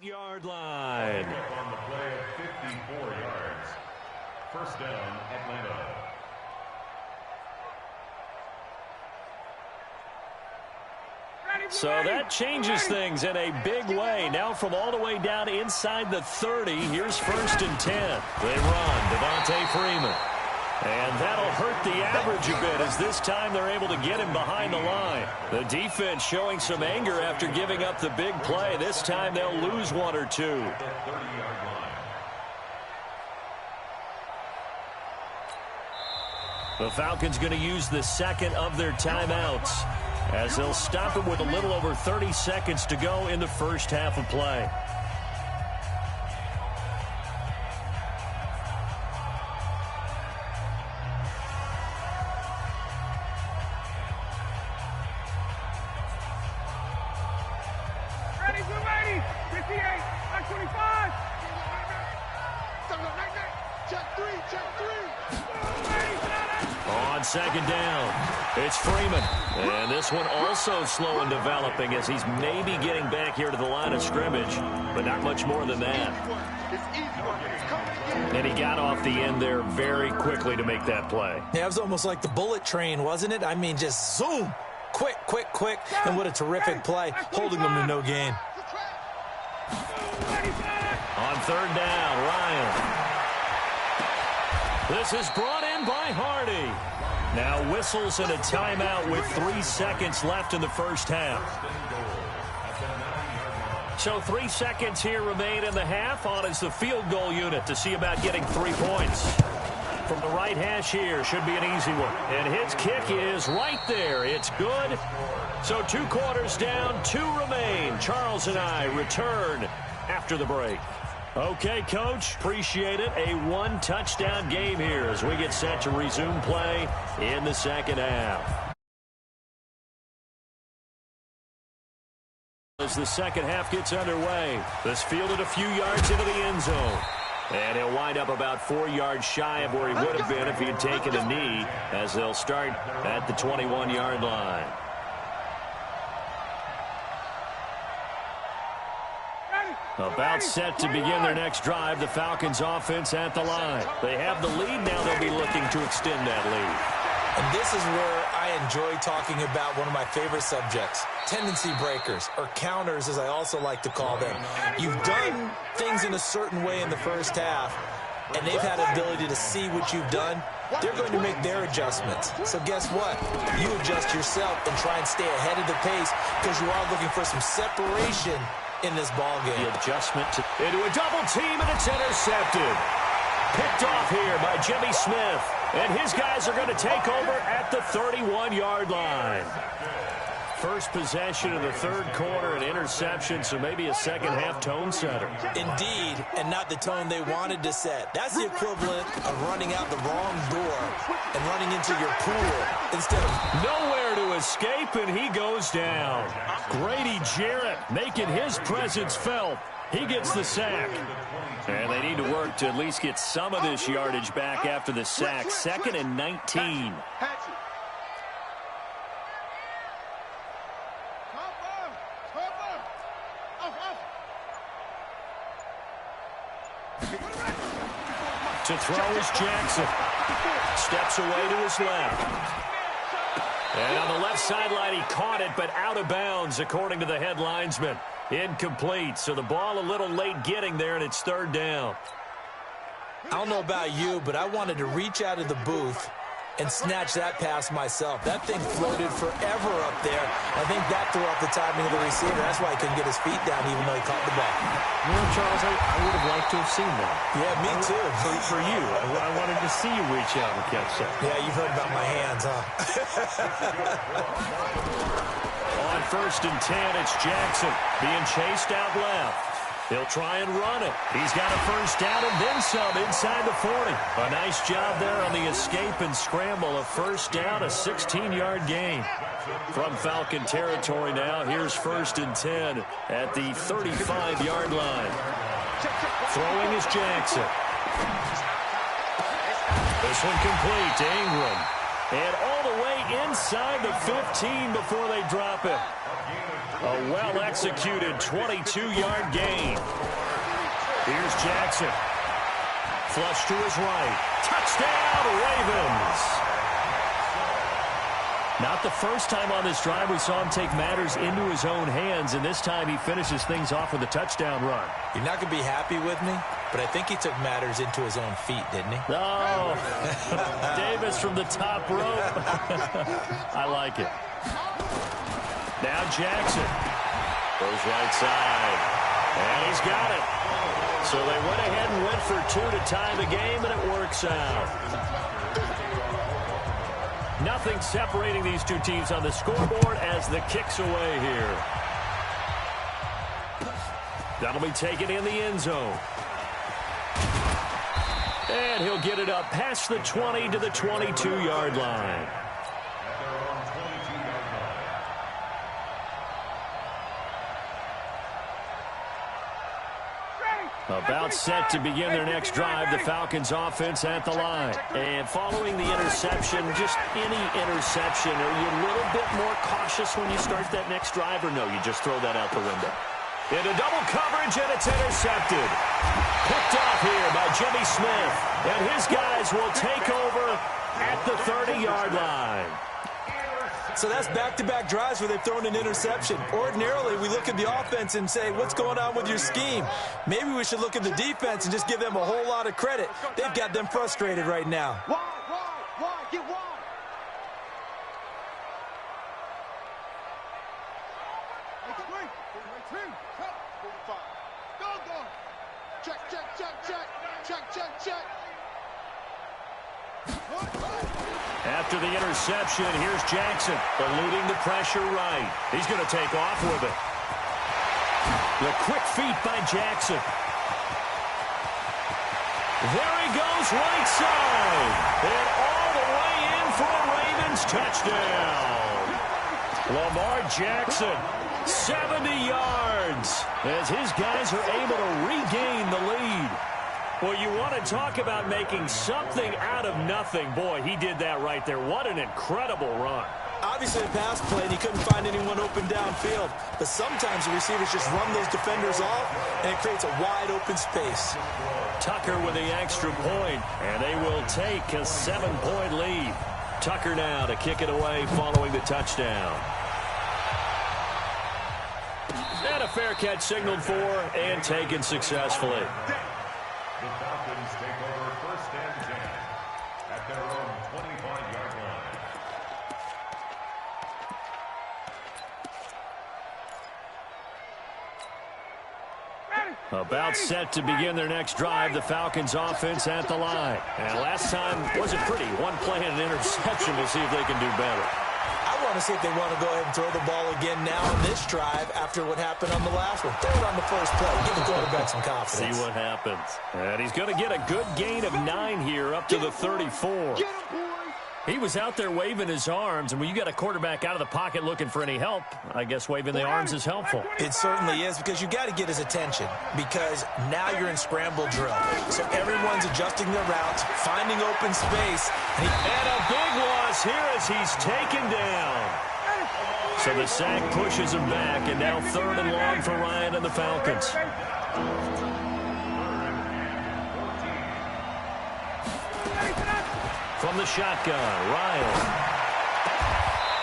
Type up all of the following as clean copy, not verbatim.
8-yard line. On the play of 54 yards. First down, Atlanta. So that changes things in a big way. Now from all the way down inside the 30, here's 1st and 10. They run, Devontae Freeman. And that'll hurt the average a bit as this time they're able to get him behind the line. The defense showing some anger after giving up the big play. This time they'll lose one or two. The Falcons going to use the second of their timeouts as they'll stop it with a little over 30 seconds to go in the first half of play. Ready, 58, 25. Check three. On second down, it's Freeman. And this one also slow in developing as he's maybe getting back here to the line of scrimmage, but not much more than that. And he got off the end there very quickly to make that play. Yeah, it was almost like the bullet train, wasn't it? I mean, just zoom. Quick. And what a terrific play, holding them to no gain. On third down, Ryan. This is brought in by Hardy. Now whistles and a timeout with 3 seconds left in the first half. So 3 seconds here remain in the half. On is the field goal unit to see about getting 3 points. From the right hash here, should be an easy one. And his kick is right there. It's good. So 2 quarters down, 2 remain. Charles and I return after the break. Okay, Coach, appreciate it. A 1-touchdown game here as we get set to resume play in the second half. As the second half gets underway, this fielded a few yards into the end zone. And he'll wind up about 4 yards shy of where he would have been if he had taken a knee, as they'll start at the 21-yard line. About set to begin their next drive, the Falcons offense at the line. They have the lead now. They'll be looking to extend that lead. And this is where I enjoy talking about one of my favorite subjects, tendency breakers, or counters as I also like to call them. You've done things in a certain way in the first half, and they've had the ability to see what you've done. They're going to make their adjustments. So guess what? You adjust yourself and try and stay ahead of the pace because you are looking for some separation in this ball game. The adjustment into a double team, and it's intercepted. Picked off here by Jimmy Smith. And his guys are going to take over at the 31-yard line. First possession of the third quarter, an interception, so maybe a second-half tone setter. Indeed, and not the tone they wanted to set. That's the equivalent of running out the wrong door and running into your pool instead of nowhere to escape, and he goes down. Grady Jarrett making his presence felt. He gets the sack. And they need to work to at least get some of this yardage back after the sack. 2nd and 19. To throw is Jackson. Steps away to his left. And on the left sideline, he caught it, but out of bounds, according to the head linesman. Incomplete, so the ball a little late getting there, and it's third down. I don't know about you, but I wanted to reach out of the booth and snatch that pass myself. That thing floated forever up there. I think that threw off the timing of the receiver. That's why he couldn't get his feet down even though he caught the ball. You know, Charles, I would have liked to have seen that. Yeah, me too. For you. I wanted to see you reach out and catch that. Yeah, you've heard about my hands, huh? On 1st and 10, it's Jackson being chased out left. He'll try and run it. He's got a first down and then some inside the 40. A nice job there on the escape and scramble. A first down, a 16-yard gain. From Falcon territory now, here's 1st and 10 at the 35-yard line. Throwing is Jackson. This one complete to Ingram. And all the way inside the 15 before they drop it. A well-executed 22-yard gain. Here's Jackson. Flush to his right. Touchdown, Ravens. Not the first time on this drive we saw him take matters into his own hands, and this time he finishes things off with a touchdown run. You're not going to be happy with me, but I think he took matters into his own feet, didn't he? Oh, Davis from the top rope. I like it. Now Jackson goes right side, and he's got it. So they went ahead and went for two to tie the game, and it works out. Nothing separating these two teams on the scoreboard as the kick's away here. That'll be taken in the end zone. And he'll get it up past the 20 to the 22-yard line. About set to begin their next drive, the Falcons offense at the line. And following the interception, just any interception, are you a little bit more cautious when you start that next drive, or no, you just throw that out the window? Into double coverage, and it's intercepted. Picked off here by Jimmy Smith. And his guys will take over at the 30-yard line. So that's back-to-back drives where they've thrown an interception. Ordinarily, we look at the offense and say, what's going on with your scheme? Maybe we should look at the defense and just give them a whole lot of credit. They've got them frustrated right now. Wide, get wide. Check. After the interception, here's Jackson, eluding the pressure right. He's going to take off with it. The quick feet by Jackson. There he goes, right side. And all the way in for a Ravens touchdown. Lamar Jackson, 70 yards, as his guys are able to regain the lead. Well, you want to talk about making something out of nothing. Boy, he did that right there. What an incredible run. Obviously, a pass play, and he couldn't find anyone open downfield. But sometimes the receivers just run those defenders off, and it creates a wide-open space. Tucker with the extra point, and they will take a 7-point lead. Tucker now to kick it away following the touchdown. And a fair catch signaled for and taken successfully. The Falcons take over first and 10 at their own 25-yard line. About set to begin their next drive, the Falcons offense at the line. And last time wasn't pretty. One play and an interception. We'll see if they can do better. I want to see if they want to go ahead and throw the ball again now on this drive after what happened on the last one. Throw it on the first play. Give the quarterback some confidence. See what happens. And he's going to get a good gain of 9 here up to the 34. He was out there waving his arms, and when you got a quarterback out of the pocket looking for any help, I guess waving the arms is helpful. It certainly is, because you got to get his attention, because now you're in scramble drill. So everyone's adjusting their routes, finding open space. And a big loss here as he's taken down. So the sack pushes him back, and now 3rd and long for Ryan and the Falcons. From the shotgun, Ryan.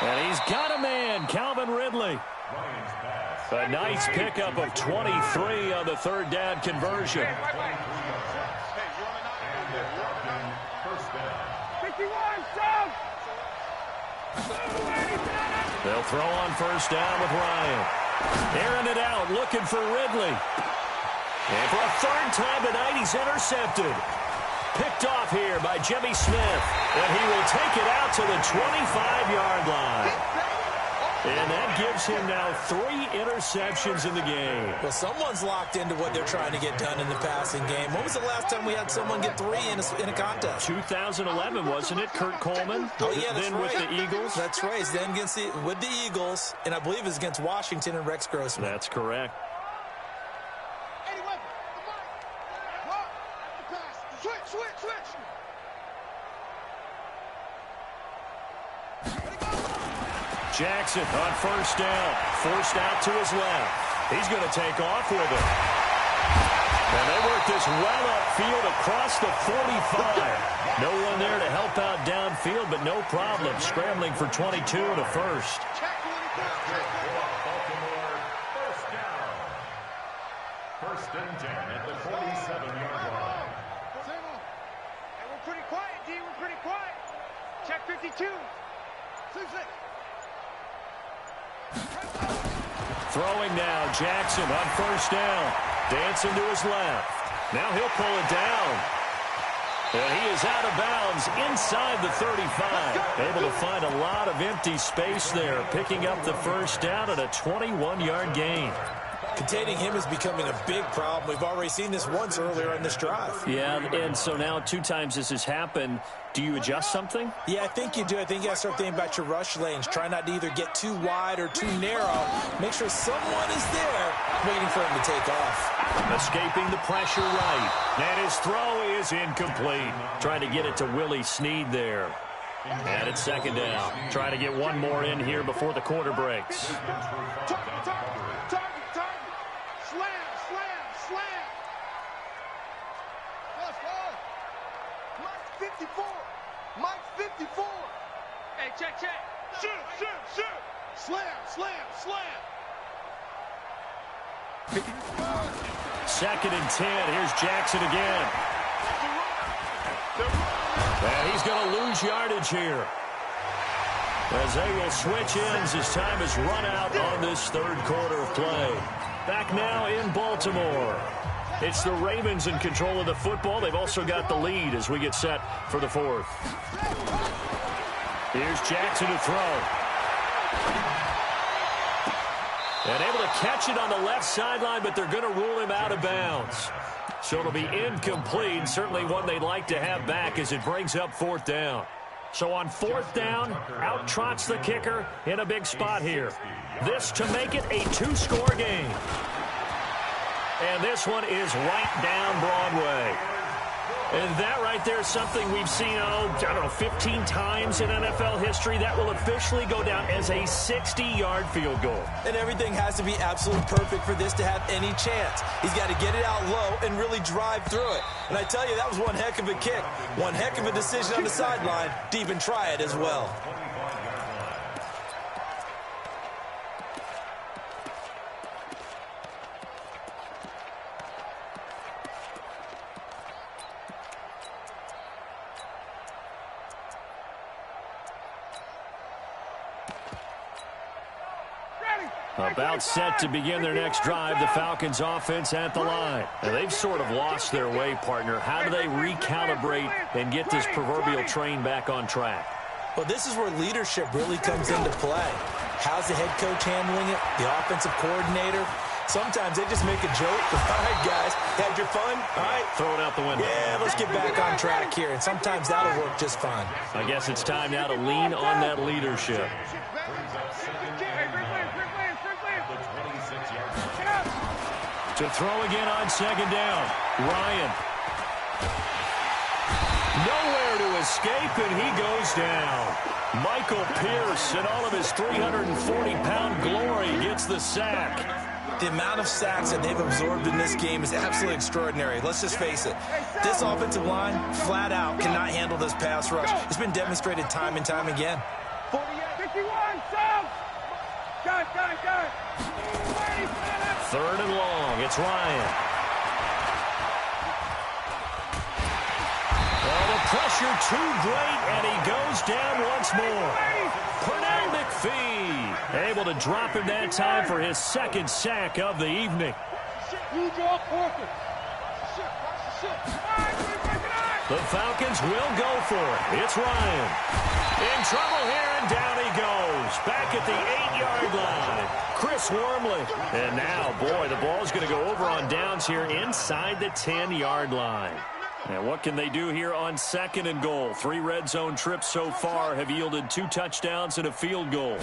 And he's got a man, Calvin Ridley. A nice pickup of 23 on the 3rd down conversion. They'll throw on 1st down with Ryan. Airing it out, looking for Ridley. And for a 3rd time tonight, he's intercepted. Picked off here by Jimmy Smith. And he will take it out to the 25-yard line. And that gives him now 3 interceptions in the game. Well, someone's locked into what they're trying to get done in the passing game. When was the last time we had someone get 3 in a contest? 2011, wasn't it? Kurt Coleman? Oh, yeah, that's then right. with the Eagles? That's right. Then with the Eagles, and I believe it was against Washington and Rex Grossman. That's correct. Jackson on first down. Forced out to his left. He's going to take off with it. And they work this well upfield across the 45. No one there to help out downfield, but no problem. Scrambling for 22 and a first. Baltimore, first down. First and 10 at the 47-yard line. Hey, we're pretty quiet, D. We're pretty quiet. Check 52. Throwing now, Jackson on first down. Dancing to his left. Now he'll pull it down. And he is out of bounds inside the 35. Able to find a lot of empty space there, picking up the first down at a 21-yard gain. Containing him is becoming a big problem. We've already seen this once earlier in this drive. Yeah, and so now 2 times this has happened. Do you adjust something? Yeah, I think you do. I think you got to start thinking about your rush lanes. Try not to either get too wide or too narrow. Make sure someone is there waiting for him to take off. Escaping the pressure right. And his throw is incomplete. Trying to get it to Willie Snead there. And it's second down. Trying to get one more in here before the quarter breaks. Mike 54. Hey, check. Shoot. Slam. Second and 10. Here's Jackson again. And he's going to lose yardage here, as they will switch ends as time has run out on this third quarter of play. Back now in Baltimore. It's the Ravens in control of the football. They've also got the lead as we get set for the fourth. Here's Jackson to throw. And able to catch it on the left sideline, but they're going to rule him out of bounds. So it'll be incomplete. Certainly one they'd like to have back as it brings up fourth down. So on fourth down, out trots the kicker in a big spot here. This to make it a 2-score game. And this one is right down Broadway. And that right there is something we've seen, 15 times in NFL history. That will officially go down as a 60-yard field goal. And everything has to be absolutely perfect for this to have any chance. He's got to get it out low and really drive through it. And I tell you, that was one heck of a kick. One heck of a decision on the sideline to even try it as well. About set to begin their next drive, the Falcons offense at the line. And they've sort of lost their way, partner. How do they recalibrate and get this proverbial train back on track? Well, this is where leadership really comes into play. How's the head coach handling it? The offensive coordinator? Sometimes they just make a joke. All right, guys, had your fun? All right. Throw it out the window. Yeah, let's get back on track here. And sometimes that'll work just fine. I guess it's time now to lean on that leadership. To throw again on second down. Ryan. Nowhere to escape, and he goes down. Michael Pierce, in all of his 340-pound glory, gets the sack. The amount of sacks that they've absorbed in this game is absolutely extraordinary. Let's just face it. This offensive line, flat out, cannot handle this pass rush. It's been demonstrated time and time again. 51, Sam! Go! Third and long. It's Ryan. Oh, the pressure too great, and he goes down once more. Pernell McPhee able to drop him that time for his second sack of the evening. The Falcons will go for it. It's Ryan. In trouble here, and down he goes. Back at the 8-yard line. Chris Wormley. And now, boy, the ball's going to go over on downs here inside the 10-yard line. And what can they do here on second and goal? 3 red zone trips so far have yielded 2 touchdowns and a field goal.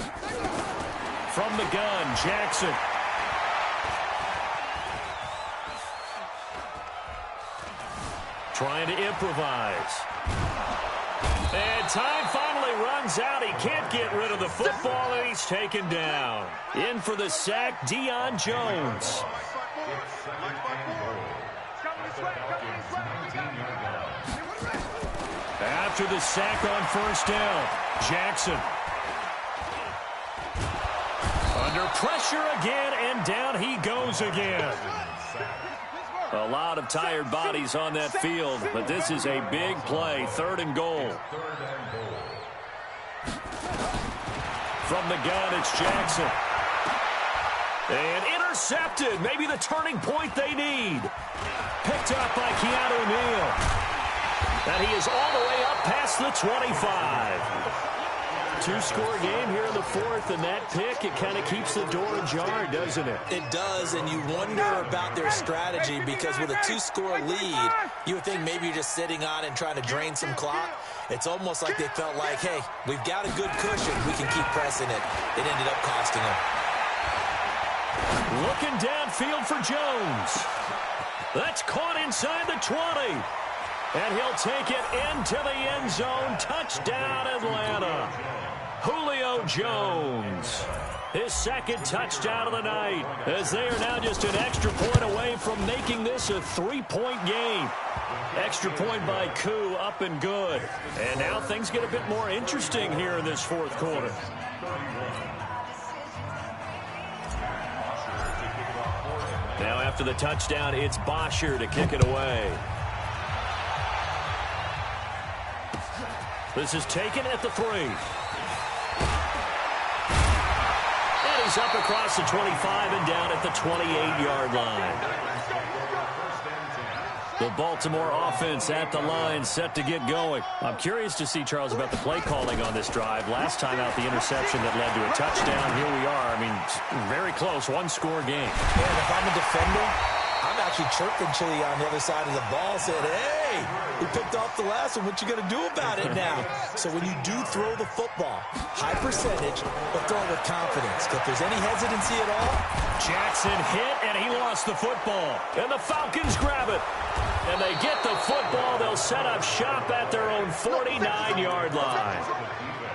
From the gun, Jackson. Trying to improvise. And time finally runs out. He can't get rid of the football, and he's taken down. In for the sack, Deion Jones. After the sack on first down, Jackson. Under pressure again, and down he goes again. A lot of tired bodies on that field, but this is a big play. 3rd and goal. From the gun, it's Jackson. And intercepted. Maybe the turning point they need. Picked up by Keanu Neal. And he is all the way up past the 25. 2-score game here in the 4th, and that pick, it kind of keeps the door ajar, doesn't it? It does, and you wonder about their strategy because with a 2-score lead, you would think maybe you're just sitting on and trying to drain some clock. It's almost like they felt like, hey, we've got a good cushion. We can keep pressing it. It ended up costing them. Looking downfield for Jones. That's caught inside the 20. And he'll take it into the end zone. Touchdown, Atlanta. Julio Jones. His 2nd touchdown of the night, as they are now just an extra point away from making this a 3-point game. Extra point by Koo, up and good. And now things get a bit more interesting here in this 4th quarter. Now after the touchdown, it's Bosher to kick it away. This is taken at the 3. And he's up across the 25 and down at the 28-yard line. The Baltimore offense at the line, set to get going. I'm curious to see, Charles, about the play calling on this drive. Last time out, the interception that led to a touchdown. Here we are. I mean, very close, 1-score game. Man, if I'm a defender, I'm actually chirping Chili on the other side of the ball, saying, hey, we picked off the last one. What you going to do about it now? So when you do throw the football, high percentage, but throw it with confidence. If there's any hesitancy at all. Jackson hit, and he lost the football. And the Falcons grab it. And they get the football. They'll set up shop at their own 49-yard line.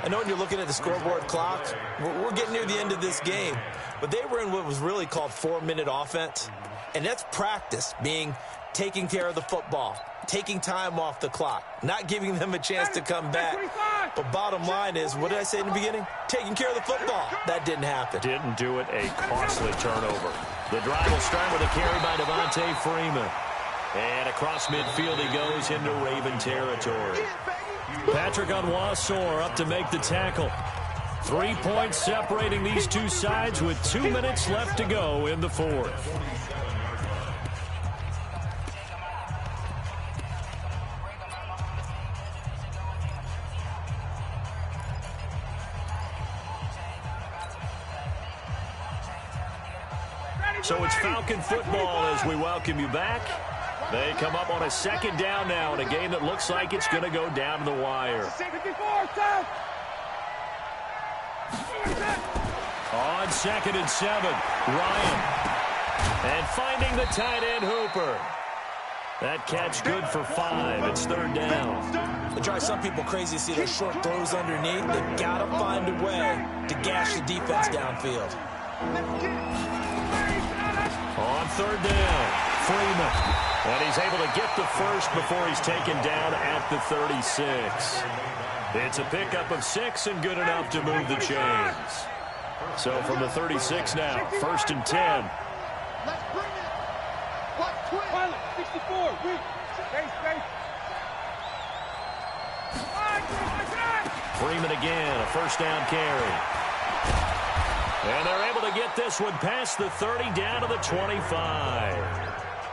I know when you're looking at the scoreboard clock, we're getting near the end of this game. But they were in what was really called 4-minute offense. And that's practice, being taking care of the football, taking time off the clock, not giving them a chance to come back. But bottom line is, what did I say in the beginning? Taking care of the football. That didn't happen. Didn't do it. A costly turnover. The drive will start with a carry by Devontae Freeman. And across midfield he goes into Raven territory. Patrick Onwuasor up to make the tackle. 3 points separating these two sides with 2 minutes left to go in the 4th. So it's Falcon football as we welcome you back. They come up on a 2nd down now in a game that looks like it's going to go down to the wire. On 2nd and 7, Ryan. And finding the tight end, Hooper. That catch good for 5. It's 3rd down. It drives some people crazy to see those short throws underneath. They've got to find a way to gash the defense downfield. On 3rd down, Freeman. And he's able to get the first before he's taken down at the 36. It's a pickup of 6 and good enough to move the chains. So from the 36 now, 1st and 10. Let's bring it. What? 64. Freeman again, a 1st down carry. And they're able to get this one past the 30 down to the 25.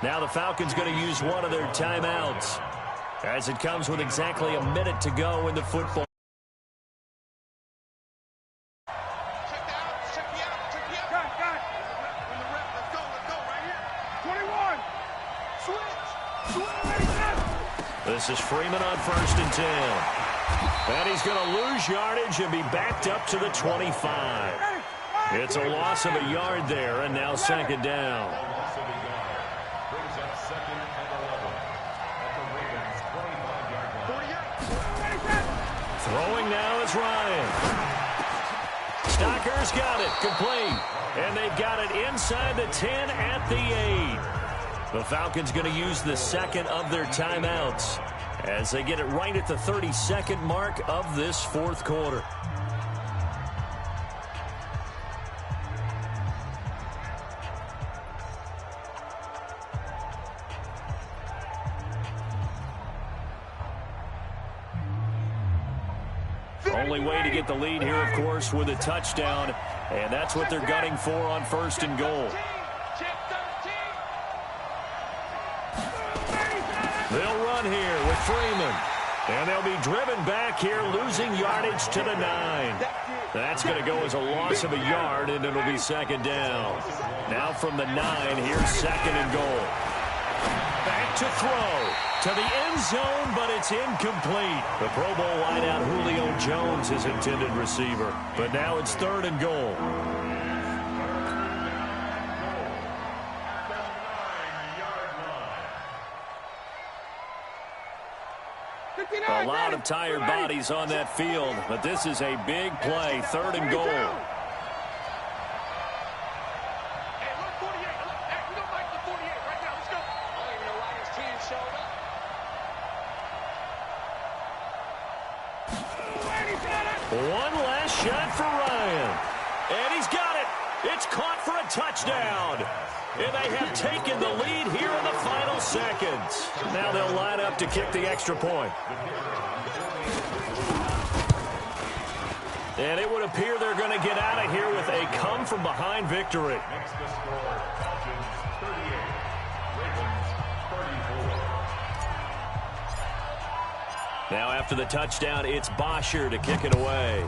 Now the Falcons going to use one of their timeouts as it comes with exactly a minute to go in the football. Check the out. Check the out. Got it. When the rep, let's go right here. 21. Switch. This is Freeman on 1st and 10. And he's going to lose yardage and be backed up to the 25. It's a loss of a yard there, and now 2nd down. Brings up 2nd and 11 at the Ravens' 25-yard line. Throwing now is Ryan. Stocker's got it. Complete. And they've got it inside the 10 at the 8. The Falcons going to use the second of their timeouts as they get it right at the 32nd mark of this fourth quarter. Only way to get the lead here, of course, with a touchdown, and that's what they're gunning for on first and goal. They'll run here with Freeman, and they'll be driven back here, losing yardage to the 9. That's going to go as a loss of a yard, and it'll be second down. Now from the 9, here's second and goal. Back to throw to the end zone, but it's incomplete. The Pro Bowl wideout Julio Jones is intended receiver, but now it's third and goal. A lot of tired bodies on that field, but this is a big play, third and goal. One last shot for Ryan. And he's got it. It's caught for a touchdown. And they have taken the lead here in the final seconds. Now they'll line up to kick the extra point. And it would appear they're going to get out of here with a come-from-behind victory. Makes the score Falcons 38, Ravens 34. Now after the touchdown, it's Bosher to kick it away.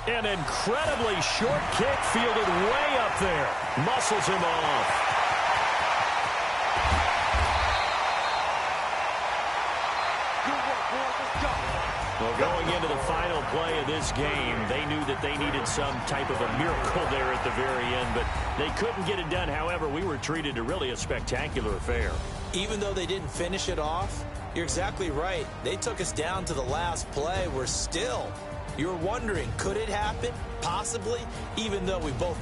An incredibly short kick fielded way up there. Muscles him off. Well, going into the final play of this game, they knew that they needed some type of a miracle there at the very end, but they couldn't get it done. However, we were treated to really a spectacular affair. Even though they didn't finish it off, you're exactly right. They took us down to the last play. We're still, you're wondering, could it happen? Possibly, even though we both